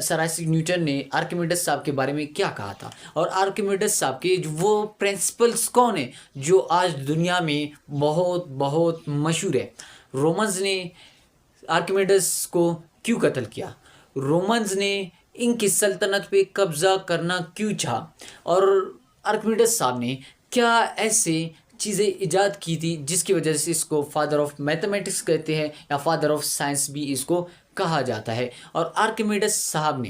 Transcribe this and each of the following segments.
Sir Isaac Newton ने Archimedes साहब के बारे में क्या कहा था, और आर्किमिडीज साहब के वो प्रिंसिपल्स कौन है जो आज दुनिया में बहुत बहुत मशहूर है। रोमन्स ने आर्किमिडीज को क्यों कत्ल किया, रोमन्स ने इनकी सल्तनत पे कब्जा करना क्यों चाहा, और आर्किमिडीज साहब ने क्या ऐसे चीज़ें इजाद की थी जिसकी वजह से इसको फादर ऑफ मैथमेटिक्स कहते हैं या फादर ऑफ साइंस भी इसको कहा जाता है। और आर्किमिडीज साहब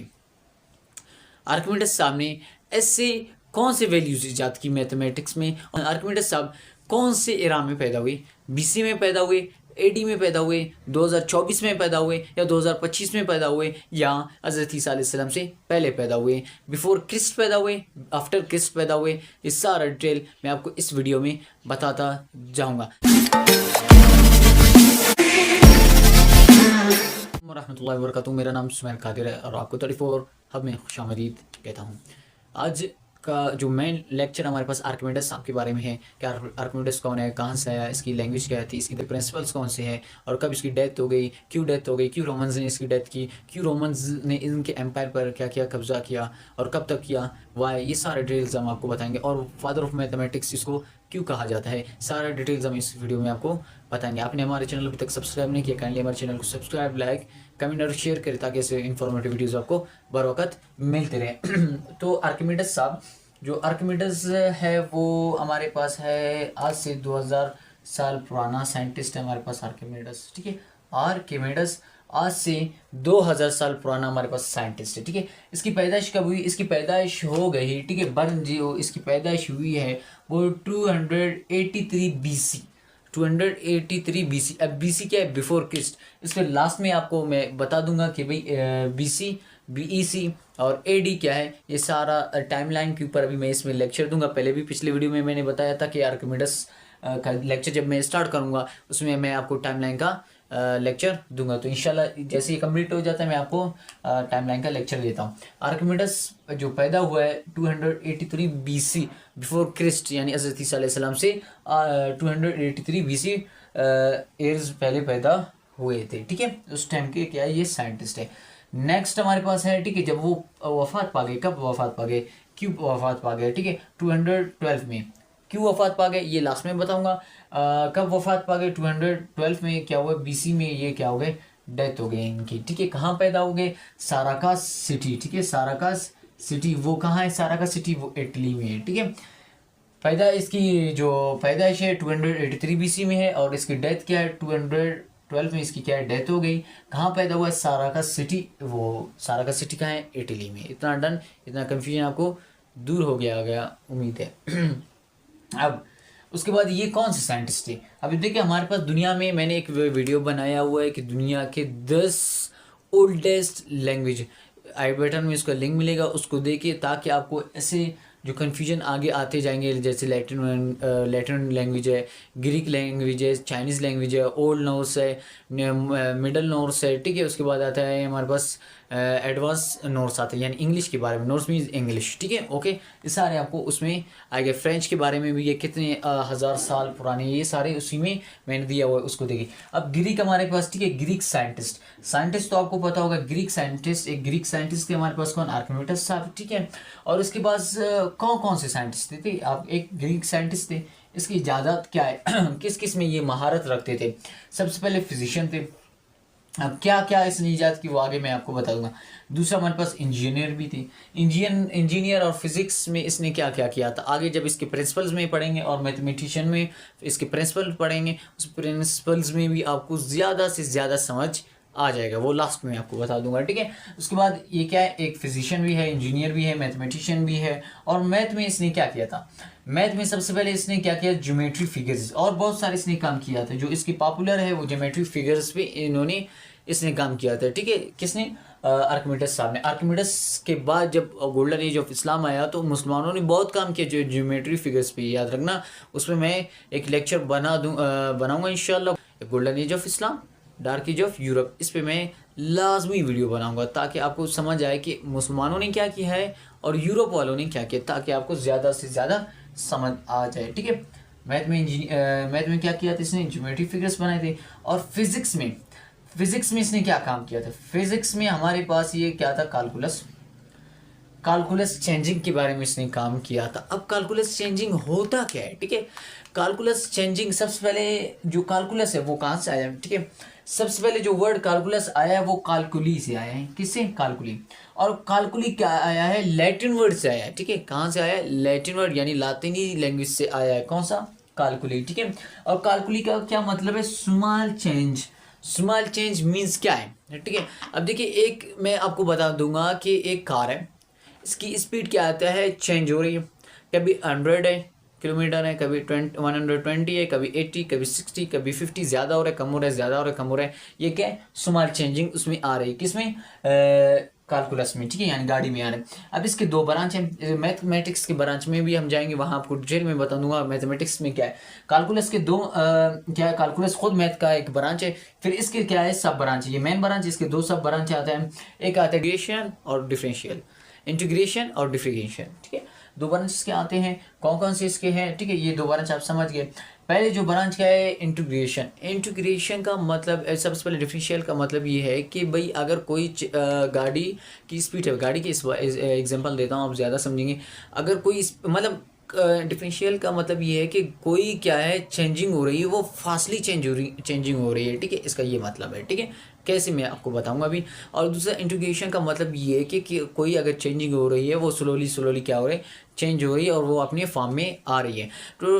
ने ऐसे कौन से वैल्यूज इजाद की मैथमेटिक्स में। और आर्किमिडीज साहब कौन से इरा में पैदा हुए, बीसी में पैदा हुए, एडी में पैदा हुए, 2024 में पैदा हुए या 2025 में पैदा हुए, या हज़रत ईसा अलैहिस्सलाम से पहले पैदा हुए, बिफोर क्रिस्ट पैदा हुए, आफ्टर क्रिस्ट पैदा हुए। इस सारा डिटेल मैं आपको इस वीडियो में बताता जाऊँगा। रहमतुल्लाहि व बरकातहू। मेरा नाम सुमैर कादिर है और आपको 34 हब में खुशामदीद कहता हूँ। आज का जो मेन लेक्चर हमारे पास आर्किमिडीज साहब के बारे में है कि आर्किमिडीज कौन है, कहाँ से आया, इसकी लैंग्वेज क्या थी, इसकी प्रिंसिपल्स कौन से हैं, और कब इसकी डेथ हो गई, क्यों डेथ हो गई, क्यों रोमन्स ने इसकी डेथ की, क्यों रोमन्स ने इनके एम्पायर पर क्या क्या कब्जा किया और कब तक किया, वाई, ये सारे डिटेल्स हम आपको बताएंगे। और फादर ऑफ मैथमेटिक्स इसको क्यों कहा जाता है, सारा डिटेल्स हम इस वीडियो में आपको बताएंगे। आपने हमारे चैनल अभी तक सब्सक्राइब नहीं किया, काइंडली हमारे चैनल को सब्सक्राइब, लाइक, कमेंट और शेयर करें ताकि ऐसे इन्फॉर्मेटिव वीडियोज़ आपको बर वक्त मिलते रहें। तो आर्किमिडीज साहब, जो आर्किमिडीज है वो हमारे पास है आज से 2000 साल पुराना साइंटिस्ट है हमारे पास आर्किमिडीज, ठीक है। आर्किमिडीज आज से 2000 साल पुराना हमारे पास साइंटिस्ट है, ठीक है। इसकी पैदाइश कब हुई, इसकी पैदाइश हो गई, ठीक है, बर्न जो इसकी पैदाइश हुई है वो 283 BC, 283 BC। अब BC क्या है, बिफोर क्रिस्ट। इसके लास्ट में आपको मैं बता दूंगा कि भाई BC, BEC और AD क्या है, ये सारा टाइमलाइन के ऊपर अभी मैं इसमें लेक्चर दूंगा। पहले भी पिछले वीडियो में मैंने बताया था कि आर्किमिडीज का लेक्चर जब मैं स्टार्ट करूंगा उसमें मैं आपको टाइमलाइन का लेक्चर दूंगा। तो इंशाल्लाह जैसे ही कंप्लीट हो जाता है मैं आपको टाइमलाइन का लेक्चर देता हूँ। आर्किमिडीज जो पैदा हुआ है 283 BC बिफोर क्रिस्ट, यानी हज़रत ईसा अलैहिस्सलाम से 283 BC ईयर्स पहले पैदा हुए थे, ठीक है। उस टाइम के क्या है, ये साइंटिस्ट है। नेक्स्ट हमारे पास है, ठीक है, जब वो वफात पा गए, कब वफात पा गए, क्यों वफात पा गए, ठीक है, 212 में। क्यों वफात पा गए ये लास्ट में बताऊंगा। कब वफात पा गए, 212 में क्या हुआ, BC में ये क्या हो गए, डेथ हो गई इनकी, ठीक है। कहाँ पैदा हो गए, साराकास सिटी, ठीक है, साराकास सिटी वो कहाँ है, साराकास सिटी वो इटली में है, ठीक है। इसकी जो पैदाइश है 283 BC में है और इसकी डेथ क्या है 212 में, इसकी क्या है, डेथ हो गई। कहाँ पैदा हुआ है, साराकास सिटी, वो साराकास सिटी कहाँ है, इटली में। इतना डन, इतना कन्फ्यूजन आपको दूर हो गया उम्मीद है। अब उसके बाद ये कौन से साइंटिस्ट थे, अभी देखिए हमारे पास दुनिया में मैंने एक वीडियो बनाया हुआ है कि दुनिया के 10 ओल्डेस्ट लैंग्वेज, आई बटन में उसका लिंक मिलेगा, उसको देखिए ताकि आपको ऐसे जो कन्फ्यूजन आगे आते जाएंगे, जैसे लैटिन लैंग्वेज है, ग्रीक लैंग्वेज है, चाइनीज़ लैंग्वेज है, ओल्ड नॉर्स है, मिडल नॉर्स है, ठीक है। उसके बाद आता है हमारे पास एडवांस नॉर्स आते हैं, यानी इंग्लिश के बारे में, नॉर्स मीन्स इंग्लिश, ठीक है, ओके। ये सारे आपको उसमें आएंगे। फ्रेंच के बारे में भी, ये कितने 1000 साल पुराने, ये सारे उसी में मैंने दिया हुआ है, उसको देखिए। अब ग्रीक हमारे पास, ठीक है, ग्रीक साइंटिस्ट तो आपको पता होगा, ग्रीक साइंटिस्ट, एक ग्रीक साइंटिस्ट थे हमारे पास कौन, आर्किमिडीज साहब, ठीक है। और उसके बाद कौन कौन से साइंटिस्ट थे, आप एक ग्रीक साइंटिस्ट थे, इसकी इजाज़त क्या है, किस किस में ये महारत रखते थे। सबसे पहले फिजिशियन थे, अब क्या क्या इसने ईजाद की वो आगे मैं आपको बता दूंगा। दूसरा हमारे पास इंजीनियर भी थी, इंजीनियर और फिजिक्स में इसने क्या क्या किया था, आगे जब इसके प्रिंसिपल्स में पढ़ेंगे और मैथमेटिशियन में इसके प्रिंसिपल पढ़ेंगे, उस प्रिंसिपल्स में भी आपको ज़्यादा से ज़्यादा समझ आ जाएगा, वो लास्ट में आपको बता दूंगा, ठीक है। उसके बाद ये क्या है, एक फिजिशियन भी है, इंजीनियर भी है, मैथमेटिशियन भी है। और मैथ में इसने क्या किया था, मैथ में सबसे पहले इसने क्या किया, ज्योमेट्री फिगर्स, और बहुत सारे इसने काम किया था। जो इसकी पॉपुलर है वो ज्योमेट्री फिगर्स पे इसने काम किया था, ठीक है। किसने, आर्किमिडीज साहब ने। आर्किमिडीज के बाद जब गोल्डन एज ऑफ इस्लाम आया तो मुसलमानों ने बहुत काम किया जो ज्योमेट्री फिगर्स पे, याद रखना उसमें मैं एक लेक्चर बनाऊंगा इंशाल्लाह। Golden age of Islam, dark age of Europe, इस पे मैं लाजमी वीडियो बनाऊंगा ताकि आपको समझ आए कि मुसलमानों ने क्या किया है और यूरोप वालों ने क्या किया, ताकि आपको ज़्यादा से ज़्यादा समझ आ जाए, ठीक है। मैथ में क्या किया था इसने, ज्योमेट्री फिगर्स बनाए थे। और फिजिक्स में इसने क्या काम किया था? फिजिक्स में हमारे पास ये क्या था, कैलकुलस चेंजिंग के बारे में इसने काम किया था। अब कैलकुलस चेंजिंग होता क्या है, ठीक है। कैलकुलस चेंजिंग, सबसे पहले जो कैलकुलस है वो कहाँ से आया, ठीक है। सबसे पहले जो वर्ड कैलकुलस आया है वो कैलकुली से आया है। किससे? कैलकुली। और कैलकुली क्या आया है? लैटिन वर्ड से आया है, ठीक है। कहाँ से आया है? लैटिन वर्ड, यानी लातिनी लैंग्वेज से आया है। कौन सा? कैलकुली, ठीक है। और कैलकुली का क्या मतलब है? Small change. Small change means क्या है, ठीक है। अब देखिए, एक मैं आपको बता दूंगा कि एक कार है, इसकी स्पीड क्या आता है? चेंज हो रही है। कभी 100 है किलोमीटर है, कभी 120 है, कभी 80, कभी 60, कभी 50, ज़्यादा हो रहा है, कम हो रहा है, ज़्यादा हो रहा है, कम हो रहा है। ये क्या है? स्मॉल चेंजिंग उसमें आ रही है। किसमें? कैलकुलस में, ठीक है, यानी गाड़ी में आ रहा है। अब इसके दो ब्रांच हैं, मैथमेटिक्स के ब्रांच में भी हम जाएंगे, वहाँ आपको डिटेल में बता दूंगा मैथमेटिक्स में क्या है। कैलकुलस के दो क्या है? कैलकुलस खुद मैथ का एक ब्रांच है, फिर इसके क्या है? सब ब्रांच है। ये मेन ब्रांच, इसके दो सब ब्रांच आते हैं। एक आता है इंटीग्रेशन और डिफरेंशियल, इंटीग्रेशन और डिफरेंशियल, ठीक है। दो ब्रांच इसके आते हैं। कौन कौन से इसके हैं, ठीक है, ये दो ब्रांच आप समझ गए। पहले जो ब्रांच क्या है? इंटीग्रेशन। इंटीग्रेशन का मतलब, सबसे पहले डिफरेंशियल का मतलब ये है कि भाई अगर कोई गाड़ी की स्पीड है, गाड़ी की एग्जांपल देता हूँ, आप ज़्यादा समझेंगे। अगर कोई मतलब डिफरेंशियल का मतलब ये है कि कोई क्या है? चेंजिंग हो रही है, वो फास्टली चेंजिंग हो रही है, ठीक है, इसका ये मतलब है, ठीक है। कैसे, मैं आपको बताऊंगा अभी। और दूसरा इंटीग्रेशन का मतलब ये है कि कोई अगर चेंजिंग हो रही है, वो स्लोली क्या हो रही है? चेंज हो रही है, और वो अपने फॉर्म में आ रही है। तो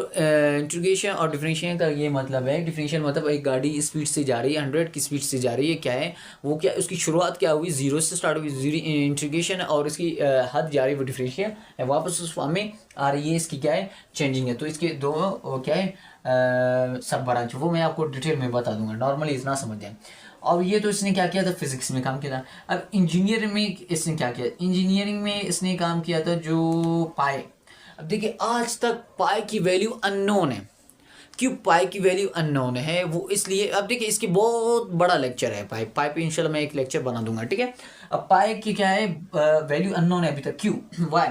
इंटीग्रेशन और डिफरेंशियल का ये मतलब है, डिफरेंशियल मतलब एक गाड़ी स्पीड से जा रही है, 100 की स्पीड से जा रही है, क्या है वो? क्या उसकी शुरुआत क्या हुई? जीरो से स्टार्ट हुई, जीरो इंटीग्रेशन, और इसकी हद जा रही है वो डिफरेंशियल है, वापस उस फॉर्म में आ रही है, इसकी क्या है? चेंजिंग है। तो इसके दो क्या है? सब ब्रांच, वो मैं आपको डिटेल में बता दूंगा, नॉर्मली इतना समझ जाए। अब ये तो इसने क्या किया था? फिजिक्स में काम किया था। अब इंजीनियरिंग में इसने क्या किया? इंजीनियरिंग में इसने काम किया था जो पाई। अब देखिए, आज तक पाई की वैल्यू अननोन है। क्यों पाई की वैल्यू अननोन है? वो इसलिए, अब देखिए, इसकी बहुत बड़ा लेक्चर है पाई पे इंशाल्लाह मैं एक लेक्चर बना दूंगा, ठीक है। अब पाई की क्या है? वैल्यू अननोन है अभी तक। क्यों? वाई?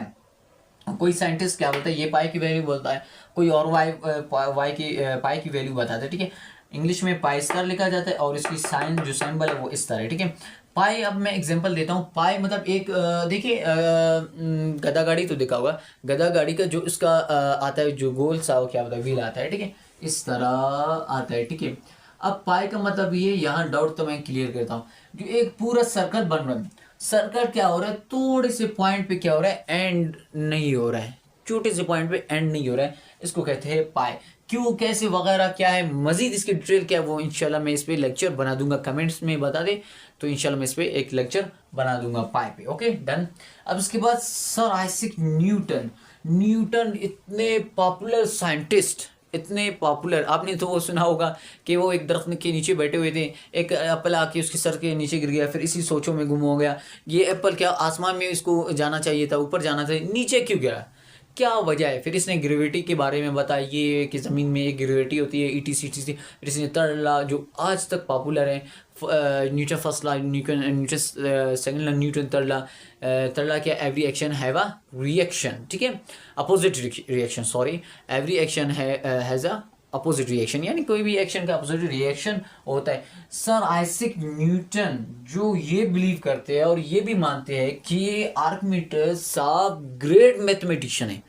कोई साइंटिस्ट क्या बोलता है? ये पाई की वैल्यू बोलता है, कोई और वाई की पाई की वैल्यू बताता है, ठीक है। इंग्लिश में पाई स्क्वायर लिखा जाता है, और इसकी साइन जो सिंबल है वो इस तरह है, ठीक है। पाई, अब मैं एग्जांपल देता हूँ। पाई मतलब एक देखिए, गधा गाड़ी तो देखा होगा। गधा गाड़ी का जो इसका आता है, जो गोल सा क्या होता है? व्हील आता है, ठीक है, इस तरह आता है, ठीक है। अब पाई का मतलब ये, यहाँ डाउट तो मैं क्लियर करता हूँ। जो एक पूरा सर्कल बन रहा है, सर्कल क्या हो रहा है? थोड़े से पॉइंट पे क्या हो रहा है? एंड नहीं हो रहा है, छोटे से पॉइंट पे एंड नहीं हो रहा है, इसको कहते हैं पाई। क्यों, कैसे, वगैरह क्या है, मजीद इसकी डिटेल क्या है, वो इंशाल्लाह मैं इस पे लेक्चर बना दूंगा। कमेंट्स में बता दे, तो इंशाल्लाह मैं इस पे एक लेक्चर बना दूंगा पाई पे। Okay, done. अब इसके बाद सर आइजैक न्यूटन। न्यूटन इतने पॉपुलर साइंटिस्ट, इतने पॉपुलर, आपने तो वो सुना होगा कि वो एक दरख्त के नीचे बैठे हुए थे, एक एप्पल आके उसके सर के नीचे गिर गया, फिर इसी सोचों में गुम हो गया। ये एप्पल क्या आसमान में इसको जाना चाहिए था, ऊपर जाना चाहिए, नीचे क्यों गिरा? क्या वजह है? फिर इसने ग्रेविटी के बारे में बताइए कि ज़मीन में एक ग्रेविटी होती है, ईटी सी टी सी। फिर इसने थर्ड लॉ जो आज तक पॉपुलर है, Newton first law, Newton second law, Newton third law क्या? Every action have a reaction, ठीक है, opposite reaction, sorry, every action has a opposite reaction, यानी कोई भी एक्शन का अपोजिट रिएक्शन होता है। सर आइजैक न्यूटन जो ये बिलीव करते हैं और ये भी मानते हैं कि ये आर्किमिडीज साहब ग्रेट मैथमेटिशियन है,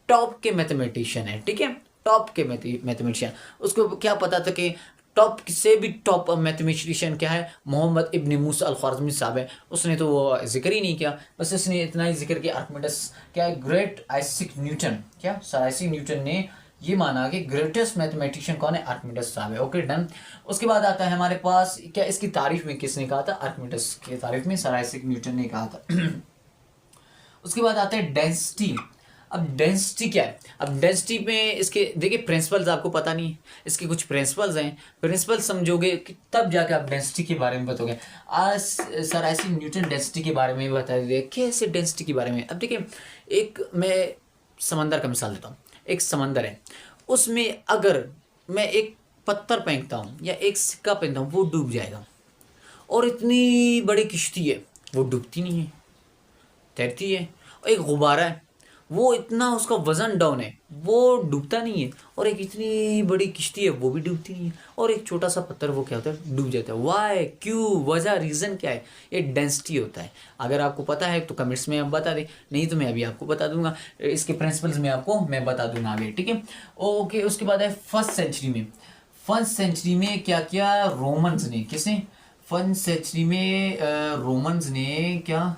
टॉप के मैथमेटिशियन है, ठीक है, टॉप के मैथमेटिशियन। उसको क्या पता था कि टॉप से भी टॉप मैथमेटिशियन क्या है? मोहम्मद इब्न मूसा अल ख्वारिज़मी साहब है। उसने तो वो जिक्र ही नहीं किया, बस उसने इतना ही जिक्र किया आर्किमिडीज क्या है? ग्रेट आइजैक न्यूटन, क्या सर आइजैक न्यूटन ने ये माना कि ग्रेटेस्ट मैथमेटिशियन कौन है? आर्किमिडीज साहब है। Okay, done. उसके बाद आता है हमारे पास क्या, इसकी तारीफ में किसने कहा था? आर्किमिडीज की तारीफ में सर आइजैक न्यूटन ने कहा था। उसके बाद आता है डेंसिटी। अब डेंसिटी क्या है? अब डेंसिटी में इसके देखिए प्रिंसिपल्स आपको पता नहीं है, इसके कुछ प्रिंसिपल्स हैं, प्रिंसिपल समझोगे कि तब जाके आप डेंसिटी के बारे में बताओगे। आज सर आइजैक न्यूटन डेंसिटी के बारे में बता दिए। कैसे डेंसिटी के बारे में? अब देखिए, एक मैं समंदर का मिसाल देता हूँ। एक समंदर है, उसमें अगर मैं एक पत्थर फेंकता हूँ या एक सिक्का फेंकता हूँ, वो डूब जाएगा। और इतनी बड़ी किश्ती है, वो डूबती नहीं है, तैरती है। और एक गुब्बारा है, वो इतना उसका वजन डाउन है, वो डूबता नहीं है। और एक इतनी बड़ी किश्ती है वो भी डूबती नहीं है। और एक छोटा सा पत्थर वो क्या होता है, डूब जाता है। वाई, क्यों, वजह, रीज़न क्या है? ये डेंसिटी होता है। अगर आपको पता है तो कमेंट्स में आप बता दें, नहीं तो मैं अभी आपको बता दूंगा। इसके प्रिंसिपल्स में आपको मैं बता दूंगा आगे, ठीक है। ओके, उसके बाद है फर्स्ट सेंचुरी में। फर्स्ट सेंचुरी में क्या किया रोमन्स ने, किसने? फर्स्ट सेंचुरी में रोमन्स ने क्या,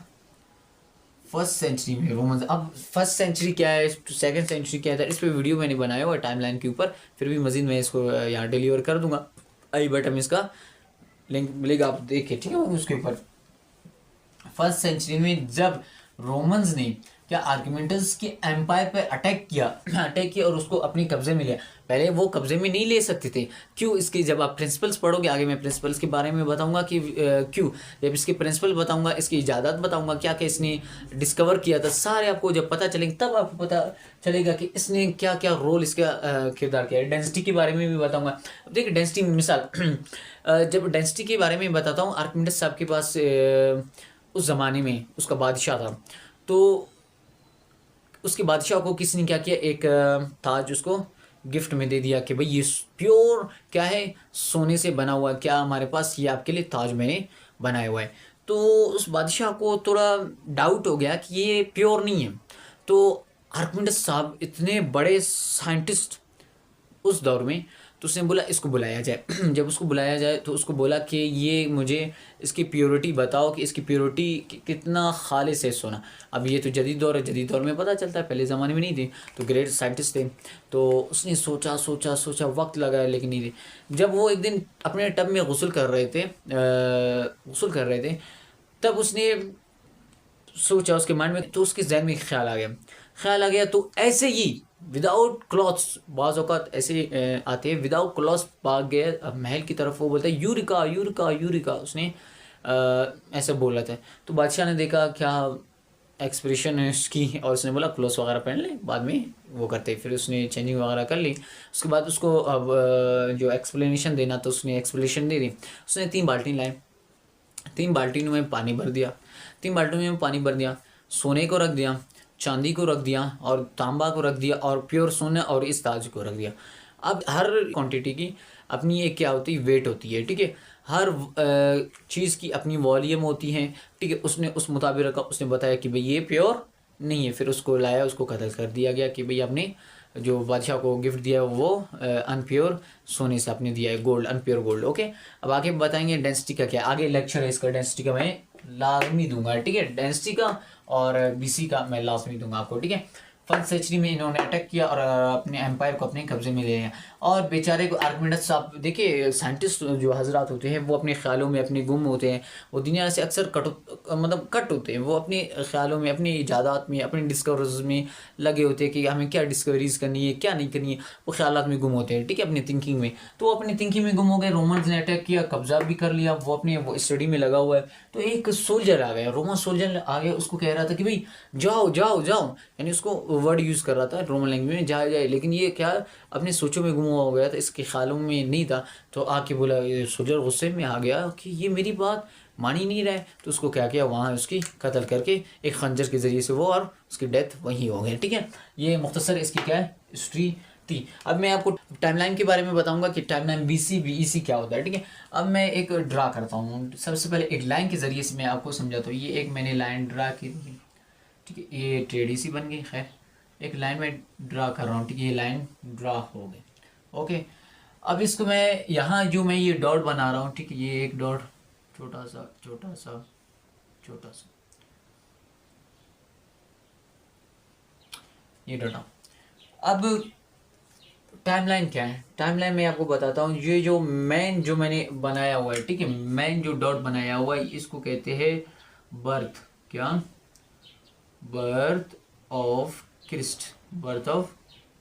फर्स्ट सेंचुरी में रोमन्स। अब फर्स्ट सेंचुरी क्या है, सेकंड सेंचुरी क्या है, इस पर वीडियो मैंने बनाया हुआ टाइमलाइन के ऊपर, फिर भी मजीद मैं इसको यहाँ डिलीवर कर दूंगा। आई बटन में इसका लिंक मिलेगा, आप देखिए, ठीक है। उसके ऊपर फर्स्ट सेंचुरी में जब रोमन्स ने क्या आर्गुमेंटस के एम्पायर पर अटैक किया और उसको अपने कब्जे में लिया। पहले वो कब्जे में नहीं ले सकते थे, क्यों? इसके जब आप प्रिंसिपल्स पढ़ोगे आगे, मैं प्रिंसिपल्स के बारे में बताऊंगा कि क्यों, जब इसके प्रिंसिपल बताऊंगा, इसकी इजाज़त बताऊंगा, क्या क्या इसने डिस्कवर किया था, सारे आपको जब पता चलेंगे तब आपको पता चलेगा कि इसने क्या क्या रोल इसका किरदार किया है। डेंसिटी के बारे में भी बताऊंगा। अब देखिए डेंसिटी मिसाल जब डेंसिटी के बारे में बताता हूँ, आर्किमिडीज साहब के पास उस ज़माने में उसका बादशाह था, तो उसके बादशाह को किसी ने क्या किया, एक ताज उसको गिफ्ट में दे दिया कि भाई ये प्योर क्या है, सोने से बना हुआ, क्या हमारे पास ये आपके लिए ताज मैंने बनाया हुआ है। तो उस बादशाह को थोड़ा डाउट हो गया कि ये प्योर नहीं है। तो आर्किमिडीज साहब इतने बड़े साइंटिस्ट उस दौर में, तो उसने बोला इसको बुलाया जाए जब उसको बुलाया जाए तो उसको बोला कि ये मुझे इसकी प्योरिटी बताओ कि इसकी प्योरिटी कितना खालिस है सोना। अब ये तो जदीद दौर है, जदीद दौर में पता चलता है, पहले ज़माने में नहीं थे, तो ग्रेट साइंटिस्ट थे। तो उसने सोचा सोचा सोचा, वक्त लगाया लेकिन नहीं थे। जब वो एक दिन अपने टब में गुस्ल कर रहे थे तब उसने सोचा उसके माइंड में, तो उसके जहन में एक ख्याल आ गया तो ऐसे ही विदाउट क्लॉथ्स, बाज़ औक़ात ऐसे आते हैं विदाउट क्लॉथ्स, भाग गए महल की तरफ। वो बोलता है यूरिका यूरिका यूरिका, उसने ऐसे बोला था। तो बादशाह ने देखा क्या एक्सप्रेशन है उसकी, और उसने बोला क्लॉथ्स वगैरह पहन ले, बाद में वो करते। फिर उसने चेंजिंग वगैरह कर ली। उसके बाद उसको अब जो एक्सप्लेनेशन देना तो उसने एक्सप्लेनेशन दे दी। उसने 3 बाल्टी लाए, 3 बाल्टियों में पानी भर दिया, 3 बाल्टियों में पानी भर दिया, सोने को रख दिया, चांदी को रख दिया और तांबा को रख दिया और प्योर सोना और इस ताज को रख दिया। अब हर क्वांटिटी की अपनी एक क्या होती है, वेट होती है, ठीक है। हर चीज़ की अपनी वॉल्यूम होती है, ठीक है। उसने उस मुताबिक रखा, उसने बताया कि भाई ये प्योर नहीं है, फिर उसको लाया, उसको कत्ल कर दिया गया कि भाई आपने जो बादशाह को गिफ्ट दिया वो अनप्योर सोने से आपने दिया है, गोल्ड, अनप्योर गोल्ड। ओके, अब आगे बताएंगे डेंसिटी का क्या, आगे लेक्चर है इसका डेंसिटी का, मैं लाजमी दूंगा, ठीक है। डेंसिटी का और बीसी का मैं लाजमी दूंगा आपको, ठीक है। फर्स्ट सेंचुरी में इन्होंने अटैक किया और अपने एम्पायर को अपने कब्जे में ले लिया। और बेचारे को आर्किमिडीज साहब, देखिए साइंटिस्ट जो हजरात होते हैं वो अपने ख्यालों में अपने गुम होते हैं, वो दुनिया से अक्सर कट होते हैं। वो अपने ख्यालों में, अपनी इजादात में, अपनी डिस्कवरीज में लगे होते हैं कि हमें क्या डिस्कवरीज करनी है, क्या नहीं करनी है। वो ख्यालात में गुम होते हैं, ठीक है, अपनी थिंकिंग में। तो वो अपनी थिंकिंग में गुम हो गए, रोमन्स ने अटैक किया, कब्जा भी कर लिया, वो अपने वो स्टडी में लगा हुआ है। तो एक सोल्जर आ गया, रोमन सोल्जर आ गया, उसको कह रहा था कि भाई जाओ जाओ जाओ, यानी उसको वर्ड यूज़ कर रहा था रोमन लैंग्वेज में, जाए जाए। लेकिन ये क्या अपने सोचों में गुम हो गया था, इसके ख्यालों में नहीं था। तो आके बोला, ये सोल्जर गुस्से में आ गया कि ये मेरी बात मान ही नहीं रहे। तो उसको क्या किया, वहाँ उसकी कत्ल करके एक खंजर के ज़रिए से वो, और उसकी डेथ वहीं हो गई, ठीक है। ये मुख्तसर इसकी क्या है, हिस्ट्री थी। अब मैं आपको टाइमलाइन के बारे में बताऊंगा कि टाइमलाइन बीसी बीईसी क्या होता है, ठीक है। अब मैं एक ड्रा करता हूँ, सबसे पहले एक लाइन के ज़रिए से मैं आपको समझाता हूँ। ये एक मैंने लाइन ड्रा की थी, ठीक है, ये टेढ़ी सी बन गई, खैर एक लाइन में ड्रा कर रहा हूँ, ठीक है। ये लाइन ड्रा हो गई, ओके। अब इसको मैं यहाँ जो मैं ये डॉट बना रहा हूँ, ठीक है, ये एक डॉट, छोटा सा छोटा सा छोटा सा, ये डॉट। अब टाइमलाइन क्या है, टाइमलाइन मैं आपको बताता हूँ। ये जो मैन जो मैंने बनाया हुआ है, ठीक है, मैन जो डॉट बनाया हुआ है, इसको कहते हैं बर्थ, क्या, birth of Christ, birth of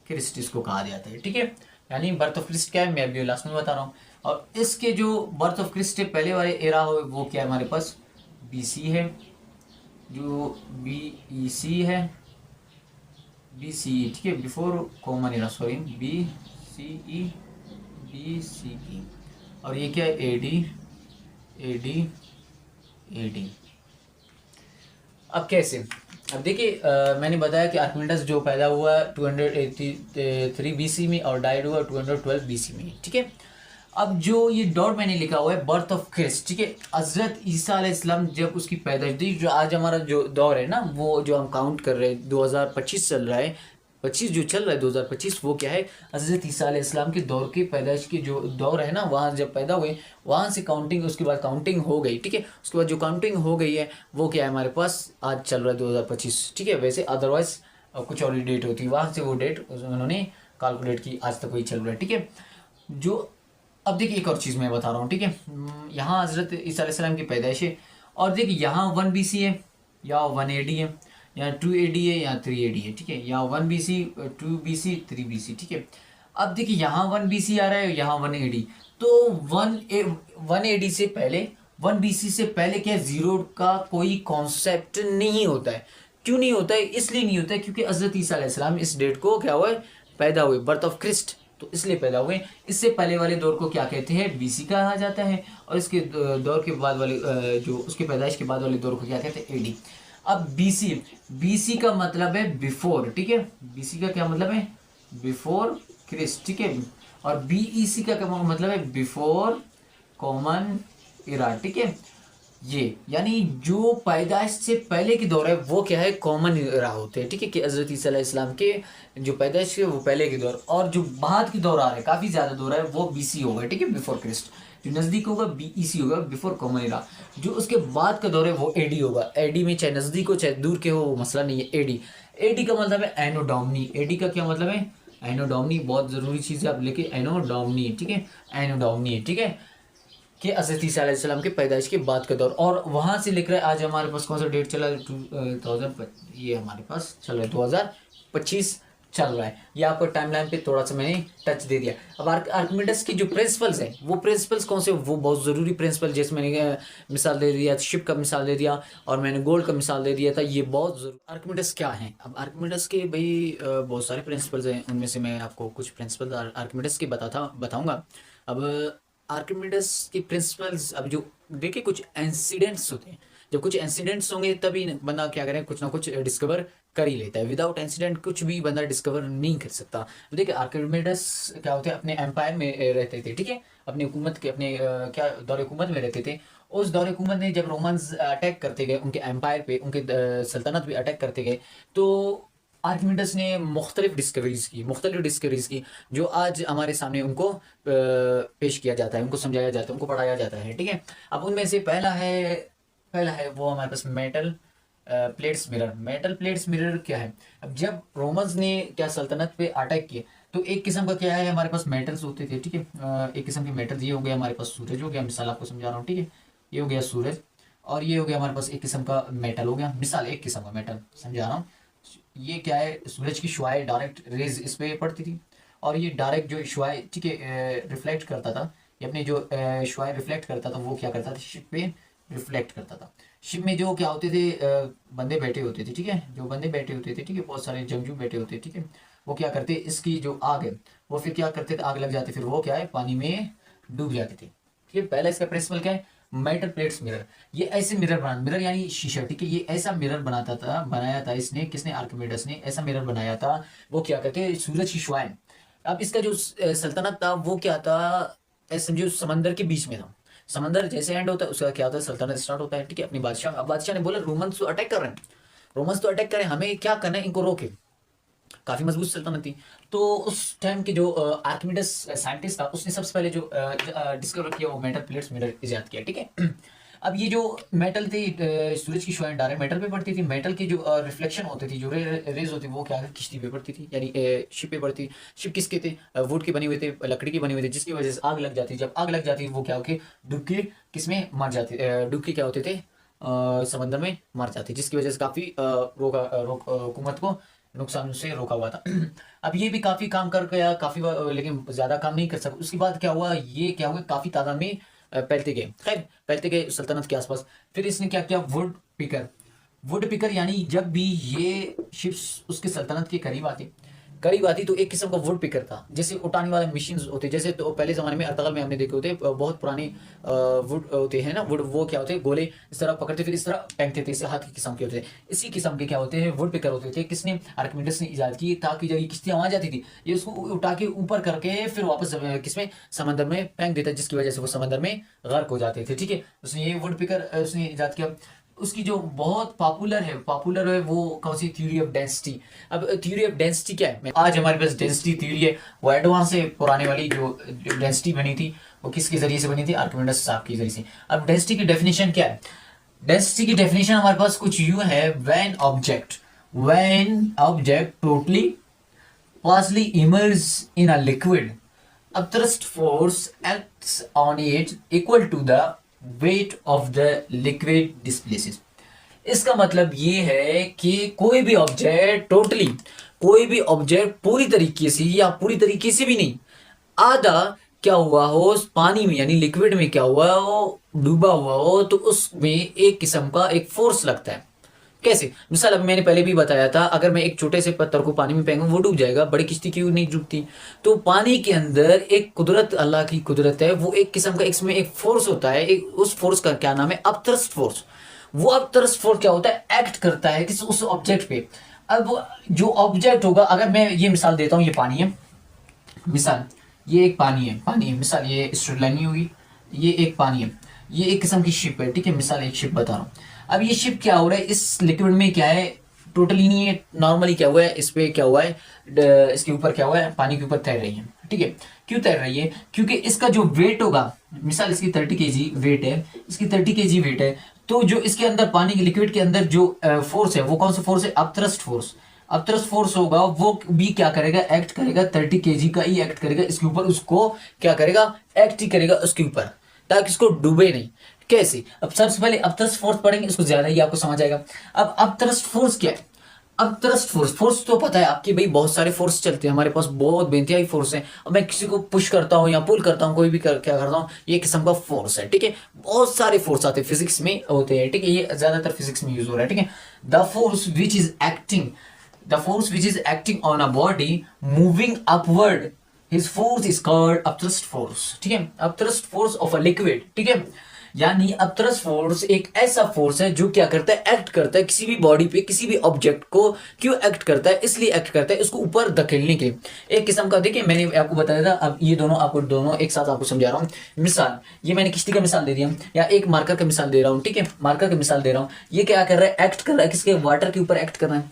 Christ इसको कहा जाता है, ठीक है। यानी बर्थ ऑफ क्रिस्ट क्या है, मैं अभी लास्ट में बता रहा हूँ। और इसके जो बर्थ ऑफ क्रिस्ट है पहले वाले एरा हो, वो क्या है हमारे पास, बीसी है, जो बीईसी है, बीसी, ठीक है, before common era, sorry, BCE BCE. और ये क्या है, एडी एडी एडी। अब कैसे, अब देखिए मैंने बताया कि आर्किमिडीज जो पैदा हुआ 283 बीसी में और डाइड हुआ 212 बीसी में, ठीक है। अब जो ये डॉट मैंने लिखा हुआ है बर्थ ऑफ क्रिस्ट, ठीक है, हजरत ईसा अलैहिस्सलाम जब उसकी पैदाइश थी, जो आज हमारा जो दौर है ना, वो जो हम काउंट कर रहे हैं 2025 चल रहा है, 25 जो चल रहा है 2025, वो क्या है, हजरत ईसा अलैहिस्सलाम के दौर की पैदाइश की जो दौर है ना, वहाँ जब पैदा हुए वहाँ से काउंटिंग, उसके बाद काउंटिंग हो गई, ठीक है। उसके बाद जो काउंटिंग हो गई है वो क्या है हमारे पास आज चल रहा है 2025, ठीक है। वैसे अदरवाइज कुछ और डेट होती है, वहाँ से वो डेट उन्होंने कैलकुलेट की, आज तक वही चल रहा है, ठीक है। जो अब देखिए एक और चीज़ मैं बता रहा हूँ, ठीक है। यहाँ हज़रत ईसा अलैहिस्सलाम की पैदाइश है, और देखिए यहाँ 1 BC है या 1 AD है, या 2 AD है या 3 AD है, ठीक है। यहाँ 1 BC 2 BC 3 BC, ठीक है। अब देखिए यहाँ 1 BC आ रहा है, यहाँ 1 AD, तो 1 AD से पहले 1 BC से पहले क्या जीरो का कोई कॉन्सेप्ट नहीं होता है। क्यों नहीं होता है? इसलिए नहीं होता है क्योंकि हज़रत ईसा अलैहिस्सलाम इस डेट को क्या हुआ है, पैदा हुए, बर्थ ऑफ क्रिस्ट, तो इसलिए पैदा हुए। इससे पहले वाले दौर को क्या कहते हैं, बीसी कहा जाता है, और इसके दौर के बाद वाले जो उसके पैदाइश के बाद वाले दौर को क्या कहते हैं, एडी। अब बीसी, बीसी का मतलब है बिफोर, ठीक है। बीसी का क्या मतलब है, बिफोर क्रिस्ट, ठीक है। और बीईसी का क्या मतलब है, बिफोर कॉमन इरा, ठीक है। ये यानी जो पैदाइश से पहले के दौर है वो क्या है, कॉमन इरा होते हैं, ठीक है, कि हजरत ईसा अलैहिस्सलाम के जो पैदाइश है वो पहले के दौर, और जो बाद के दौर आ रहे हैं काफ़ी ज़्यादा दौर है वो बीसी होगा, ठीक है, बिफोर क्रिस्ट। जो नज़दीक होगा बीईसी होगा, बिफोर कॉमन इरा। जो उसके बाद का दौर है वो एडी होगा। एडी में चाहे नज़दीक हो चाहे दूर के हो वो मसला नहीं है। एडी, एडी का मतलब है एनो डोमिनी। एडी का क्या मतलब है, एनो डोमिनी। बहुत ज़रूरी चीज़ है, आप लेके एनो डोमिनी, ठीक है, एनो डोमिनी, ठीक है, कि हज़रत ईसा अलैहिस्सलाम के पैदाइश के बाद का दौर। और वहाँ से लिख रहे हैं आज हमारे पास कौन सा डेट चला है, 2000, ये हमारे पास चल रहा है 2025 चल रहा है। ये आपको टाइमलाइन पे थोड़ा सा मैंने टच दे दिया। अब आर्किमिडीज की जो प्रिंसिपल्स हैं वो प्रिंसिपल्स कौन से, वो बहुत ज़रूरी प्रिंसिपल, जैसे मैंने मिसाल दे दिया, शिप का मिसाल दे दिया, और मैंने गोल्ड का मिसाल दे दिया था, ये बहुत ज़रूरी। आर्किमिडीज क्या है, अब आर्किमिडीज के भाई बहुत सारे प्रिंसिपल्स हैं, उनमें से मैं आपको कुछ प्रिंसिपल आर्किमिडीज के बताऊँगा। अब आर्किमिडीज की प्रिंसिपल्स, अब जो देखिए कुछ इंसिडेंट्स होते हैं, जब कुछ इंसिडेंट्स होंगे तभी बंदा क्या करें, कुछ ना कुछ डिस्कवर कर ही लेता है। विदाउट इंसिडेंट कुछ भी बंदा डिस्कवर नहीं कर सकता। तो देखिए आर्किमिडीज क्या होते हैं, अपने एम्पायर में रहते थे, ठीक है, अपनी हुकूमत के अपने क्या दौर हुकूमत में रहते थे। उस दौर हुकूमत ने जब रोमन्स अटैक करते गए उनके एम्पायर पे, उनके सल्तनत पे अटैक करते गए, तो आर्किमिडीज ने मुख्तलिफ डिस्कवरीज की जो आज हमारे सामने उनको पेश किया जाता है, उनको समझाया जाता है, उनको पढ़ाया जाता है, ठीक है। अब उनमें से पहला है वो हमारे पास metal plates mirror. Metal plates mirror क्या है, अब जब रोमन्स ने क्या सल्तनत पे अटैक किए, तो एक किस्म का क्या है हमारे पास मेटल्स होते थे, ठीक है। एक किस्म के मेटल, ये हो गया हमारे पास सूरज हो गया, मिसाल आपको समझा रहा हूँ, ठीक है, ये हो गया सूरज, और ये हो गया हमारे पास एक किस्म का मेटल हो गया, मिसाल एक किस्म का मेटल समझा रहा हूँ। ये क्या है, सूरज की शुआएं डायरेक्ट रेज इस पे पड़ती थी, और ये डायरेक्ट जो शुआएं, ठीक है, रिफ्लेक्ट करता था, ये अपने जो शुआएं रिफ्लेक्ट करता था, वो क्या करता था, शिप पे रिफ्लेक्ट करता था। शिप में जो क्या होते थे, बंदे बैठे होते थे, ठीक है, जो बंदे बैठे होते थे, ठीक है, बहुत सारे जंगजू बैठे होते, ठीक है, वो क्या करते, इसकी जो आग है वो फिर क्या करते थे, आग लग जाती, फिर वो क्या है, पानी में डूब जाते थे, ठीक है। पहला इसका प्रिंसिपल क्या है, मेटल प्लेट्स मिरर। ये ऐसे मिरर यानी शीशा, ठीक है, ये ऐसा मिरर बनाया था इसने, किसने, आर्किमिडीज ने ऐसा मिरर बनाया था। वो क्या करते, सूरज की शुआएं, अब इसका जो सल्तनत था वो क्या था, समझो समंदर के बीच में था। समंदर जैसे एंड होता है उसका क्या होता है, सल्तनत स्टार्ट होता है, ठीक है। अपनी बादशाह, अब बादशाह ने बोला रोमन्स तो अटैक कर रहे हैं, रोमन्स तो अटैक करें, हमें क्या करना है, इनको रोके। काफ़ी मजबूत सल्तनत थी। तो उस टाइम के जो आर्किमिडीज साइंटिस्ट था, उसने सबसे पहले जो डिस्कवर किया वो मेटल प्लेट्स मिरर इजाद किया, ठीक है। अब ये जो मेटल थी, सूरज की शुआएं डायरेक्ट मेटल पे पड़ती थी, मेटल की जो रिफ्लेक्शन होती थी, जो रेज होती वो क्या है, किश्ती पे पड़ती थी, यानी शिप पे पड़ती। शिप किसके थे, वुड के बनी हुई थे, लकड़ी की बनी हुई थी, जिसकी वजह से आग लग जाती। जब आग लग जाती वो क्या होके डूब के किसमें मर जाते, डूब के क्या होते थे, समंदर में मर जाते, जिसकी वजह से काफ़ी हुकूमत को नुकसान से रोका हुआ था। अब ये भी काफ़ी काम कर गया, काफ़ी, लेकिन ज़्यादा काम नहीं कर सका। उसके बाद क्या हुआ, ये क्या हुआ, काफ़ी तादाद में फैलते गए सल्तनत के आसपास। फिर इसने क्या किया, वुड पिकर यानी जब भी ये शिप्स उसके सल्तनत के करीब आती, करीब आती तो एक किस्म का वुड पिकर था, जैसे उठाने वाले मशीन होते, जैसे तो पहले ज़माने में अर्तगल में हमने देखे होते बहुत पुराने वुड होते हैं ना, वुड वो क्या होते हैं, गोले इस तरह पकड़ते फिर इस तरह फेंकते थे, इससे हाथ की किस्म के होते थे। इसी किस्म के क्या होते हैं, वुड पिकर होते थे। किसने, आर्किमिडीज ने इजाद की, ताकि जब ये किश्तियाँ वहाँ जाती थी ये उसको उठा के ऊपर करके फिर वापस किसमें, समंदर में फेंक देता, जिसकी वजह से वो समंदर में गर्क हो जाते थे। ठीक है, उसने ये वुड पिकर उसने इजाद किया। उसकी जो बहुत पॉपुलर है वो कौन सी, थ्योरी ऑफ डेंसिटी। अब थ्योरी ऑफ डेंसिटी क्या है, आज हमारे पास डेंसिटी थ्योरी है, वो एडवांस है। पुराने वाली जो डेंसिटी बनी थी वो किसके जरिए से बनी थी, आर्किमिडीज साहब के जरिए से। अब डेंसिटी की डेफिनेशन क्या है, डेंसिटी की डेफिनेशन हमारे पास कुछ यूं है, when object totally partially immersed in a liquid, a thrust force acts on it equal to the weight of the liquid displaces। इसका मतलब ये है कि कोई भी ऑब्जेक्ट पूरी तरीके से या पूरी तरीके से भी नहीं, आधा क्या हुआ हो उस पानी में यानी लिक्विड में क्या हुआ हो, डूबा हुआ हो, तो उसमें एक किस्म का एक फोर्स लगता है। कैसे, मिसाल अब मैंने पहले भी बताया था, अगर मैं एक छोटे से पत्थर को पानी में फेंकूं वो डूब जाएगा, बड़ी किश्ती क्यों नहीं डूबती। तो पानी के अंदर एक कुदरत, अल्लाह की कुदरत है, वो एक किस्म का इसमें एक फोर्स होता है, एक उस फोर्स का क्या नाम है, अपथ्रस्ट फोर्स। वो अपथ्रस्ट फोर्स क्या होता है, एक्ट करता है किस, उस ऑब्जेक्ट पे। अब जो ऑब्जेक्ट होगा, अगर मैं ये मिसाल देता हूँ, ये पानी है, मिसाल ये एक पानी है, मिसाल ये स्ट्रेट लाइन होगी, ये एक पानी है, ये एक किस्म की शिप है। ठीक है, मिसाल एक शिप बता रहा हूँ। अब ये शिप क्या हो रहा है, इस लिक्विड में क्या है, टोटली नहीं है, नॉर्मली क्या हुआ है, इस पे क्या हुआ है, इसके ऊपर क्या हुआ है, पानी के ऊपर तैर रही है। ठीक है, क्यों तैर रही है, क्योंकि इसका जो वेट होगा, मिसाल इसकी 30 kg वेट है, इसकी 30 kg वेट है, तो जो इसके अंदर पानी के लिक्विड के अंदर जो फोर्स है वो कौन सा फोर्स है, अपथ्रस्ट फोर्स। अपथ्रस्ट फोर्स होगा, वो भी क्या करेगा, एक्ट करेगा, 30 kg का ही एक्ट करेगा इसके ऊपर, उसको क्या करेगा, एक्ट ही करेगा उसके ऊपर, ताकि इसको डूबे नहीं। कैसे, अब सबसे पहले अपथ्रस्ट फोर्स पढ़ेंगे, इसको ज्यादा ही आपको समझ आएगा। अब अपथ्रस्ट फोर्स क्या है, अपथ्रस्ट फोर्स तो पता है आपकी, भाई बहुत सारे फोर्स चलते हैं हमारे पास, बहुत बेंतियाई फोर्स है। अब मैं किसी को पुश करता हूँ या पुल करता हूँ, कोई भी क्या करता हूँ, ये किस्म का फोर्स है। ठीक है, बहुत सारे फोर्स आते हैं, फिजिक्स में होते हैं। ठीक है, ये ज्यादातर फिजिक्स में यूज हो रहा है। ठीक है, the force which is acting on a body moving upward, his force is called upthrust force. ठीक है, upthrust force of a liquid. ठीक है, यानी अपथ्रस्ट फोर्स एक ऐसा फोर्स है जो क्या करता है, एक्ट करता है किसी भी बॉडी पे, किसी भी ऑब्जेक्ट को। क्यों एक्ट करता है, इसलिए एक्ट करता है उसको ऊपर धकेलने के लिए। एक किस्म का, देखिए मैंने आपको बताया था, अब ये दोनों एक साथ आपको समझा रहा हूँ। मिसाल ये मैंने किश्ती का मिसाल दे दिया, या एक मार्कर का मिसाल दे रहा हूँ। ठीक है, मार्कर का मिसाल दे रहा हूँ, ये क्या कर रहा है, एक्ट कर रहा है किसके, वाटर के ऊपर एक्ट कर रहा है,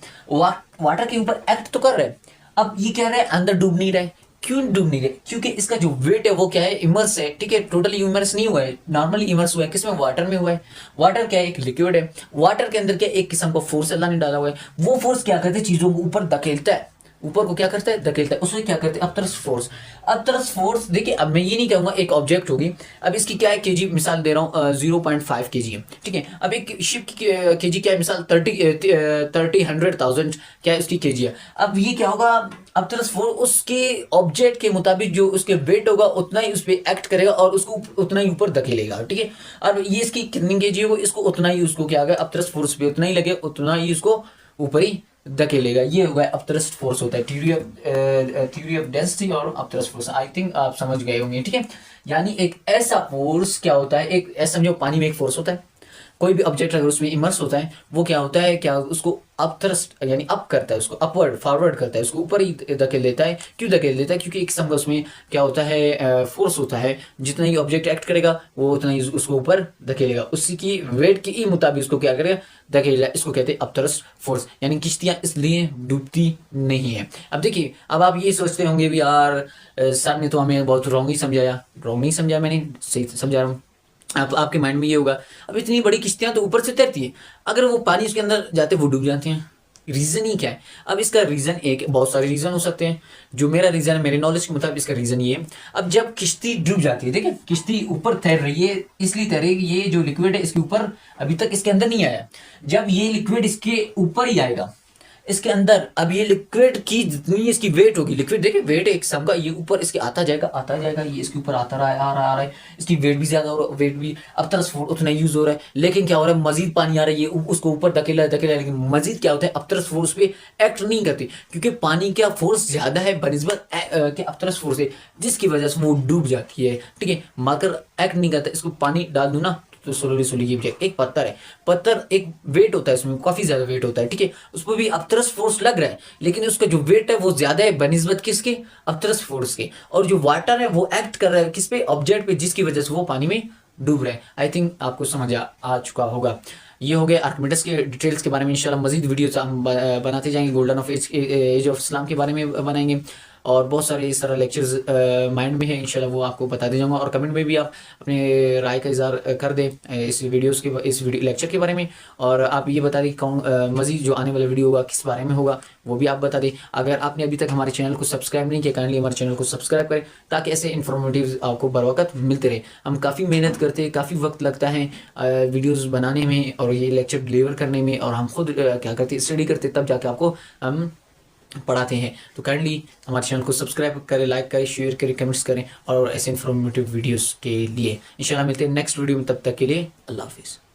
वाटर के ऊपर एक्ट तो कर रहा है। अब ये कह रहा है अंदर डूब नहीं रहा है, क्यों डूब नहीं रहे, क्योंकि इसका जो वेट है वो क्या है, इमर्स है। ठीक है, टोटली इमर्स नहीं हुआ है, नॉर्मली इमर्स हुआ है किसमें, वाटर में हुआ है। वाटर क्या है, एक लिक्विड है, वाटर के अंदर क्या एक किस्म का फोर्स अल्लाह ने डाला हुआ है। वो फोर्स क्या करते हैं, चीजों को ऊपर धकेलता है, ऊपर को क्या करता है, धकेलता है, उसमें क्या करते हैं, अपथ्रस्ट फोर्स। अपथ्रस्ट फोर्स देखिए, अब मैं ये नहीं कहूंगा एक ऑब्जेक्ट होगी, अब इसकी क्या है केजी, मिसाल दे रहा हूँ 0.5 kg है। ठीक है, अब एक शिप की केजी क्या है, मिसाल 100,000 क्या है उसकी केजी है। अब ये क्या होगा, अपथ्रस्ट फोर्स उसके ऑब्जेक्ट के मुताबिक जो उसके वेट होगा उतना ही उस पर एक्ट करेगा और उसको उतना ही ऊपर धकेलेगा। ठीक है, अब ये इसकी कितनी केजी है, वो इसको उतना ही, उसको क्या होगा, अपथ्रस्ट फोर्स पे उतना ही लगे, उतना ही उसको ऊपर ही धकेलेगा। ये होगा अपथ्रस्ट फोर्स होता है, थ्योरी ऑफ डेंसिटी और अपथ्रस्ट फोर्स। आई थिंक आप समझ गए होंगे। ठीक है, यानी एक ऐसा फोर्स क्या होता है, एक ऐसा समझो पानी में एक फोर्स होता है, कोई भी ऑब्जेक्ट अगर उसमें इमर्स होता है, वो क्या होता है, क्या उसको अपथ्रस्ट यानी अप करता है, उसको अपवर्ड फॉरवर्ड करता है, उसको ऊपर ही धकेल देता है। क्यों धकेल देता है, क्योंकि एक किस्म का उसमें क्या होता है, फोर्स होता है, जितना ही ऑब्जेक्ट एक्ट करेगा वो उतना ही उसको ऊपर धकेलेगा, उसी की वेट के ही मुताबिक उसको क्या करेगा, धकेलेगा। इसको कहते हैं अपथ्रस्ट फोर्स, यानी किश्तियाँ इसलिए डूबती नहीं है। अब देखिए, अब आप ये सोचते होंगे भी यार सर ने तो हमें बहुत रॉन्ग ही समझाया, रॉन्ग नहीं समझाया, मैंने सही समझा रहा हूँ। आपके माइंड में ये होगा, अब इतनी बड़ी किश्तियां तो ऊपर से तैरती है, अगर वो पानी उसके अंदर जाते वो डूब जाती हैं, रीजन ही क्या है। अब इसका रीजन एक, बहुत सारे रीजन हो सकते हैं, जो मेरा रीजन है, मेरे नॉलेज के मुताबिक इसका रीजन ये है। अब जब किश्ती डूब जाती है, देखिए किश्ती ऊपर तैर रही है, इसलिए तैरेगी, ये जो लिक्विड है इसके ऊपर अभी तक इसके अंदर नहीं आया, जब ये लिक्विड इसके ऊपर ही आएगा, इसके अंदर अब ये लिक्विड की जितनी इसकी वेट होगी, लिक्विड देखिए वेट है एक सम का, ये ऊपर इसके आता जाएगा, ये इसके ऊपर आता रहा है, आ रहा है, इसकी वेट भी ज्यादा हो रहा है, वेट भी अब तरस उतना यूज हो रहा है, लेकिन क्या हो रहा है मजीद पानी आ रहा है, ये उसको ऊपर धकेला, लेकिन मजीद क्या होता है अपतरस फोर्स पे एक्ट नहीं करती, क्योंकि पानी का फोर्स ज्यादा है बनिस्बत के अपतरस फोर्स है, जिसकी वजह से वो डूब जाती है। ठीक है, मगर एक्ट नहीं करता, इसको पानी डाल दूं ना तो स्लोली ये एक पत्थर है, पत्थर एक वेट होता है, इसमें काफी ज्यादा वेट होता है। ठीक है, उस पर भी अपतरस फोर्स लग रहा है, लेकिन उसका जो वेट है वो ज्यादा है बनिस्बत किसके, अपतरस फोर्स के, और जो वाटर है वो एक्ट कर रहा है किस पे, ऑब्जेक्ट पे, जिसकी वजह से वो पानी में डूब रहे हैं। आई थिंक आपको समझ आ चुका होगा। ये हो गए आर्किमिडीज के डिटेल्स के बारे में। इंशाल्लाह मजीद वीडियोस हम बनाते जाएंगे, golden of age of Islam के बारे में बनाएंगे, और बहुत सारे इस तरह लेक्चर्स माइंड में है, इंशाल्लाह वो आपको बताते जाऊंगा। और कमेंट में भी आप अपने राय का इज़हार कर दें इस वीडियो लेक्चर के बारे में, और आप ये बता दें कौन मजीद जो आने वाला वीडियो होगा किस बारे में होगा, वो भी आप बता दें। अगर आपने अभी तक हमारे चैनल को सब्सक्राइब नहीं किया, काइंडली हमारे चैनल को सब्सक्राइब करें, ताकि ऐसे इन्फॉर्मेटिव आपको बर वक्त मिलते रहे। हम काफ़ी मेहनत करते हैं, काफ़ी वक्त लगता है वीडियोज़ बनाने में और ये लेक्चर डिलीवर करने में, और हम खुद क्या करते हैं, स्टडी करते तब जाके आपको हम पढ़ाते हैं। तो काइंडली हमारे चैनल को सब्सक्राइब करें, लाइक करें, शेयर करें, कमेंट्स करें, और ऐसे इन्फॉर्मेटिव वीडियोस के लिए इंशाल्लाह मिलते हैं नेक्स्ट वीडियो में। तब तक के लिए अल्लाह हाफिज़।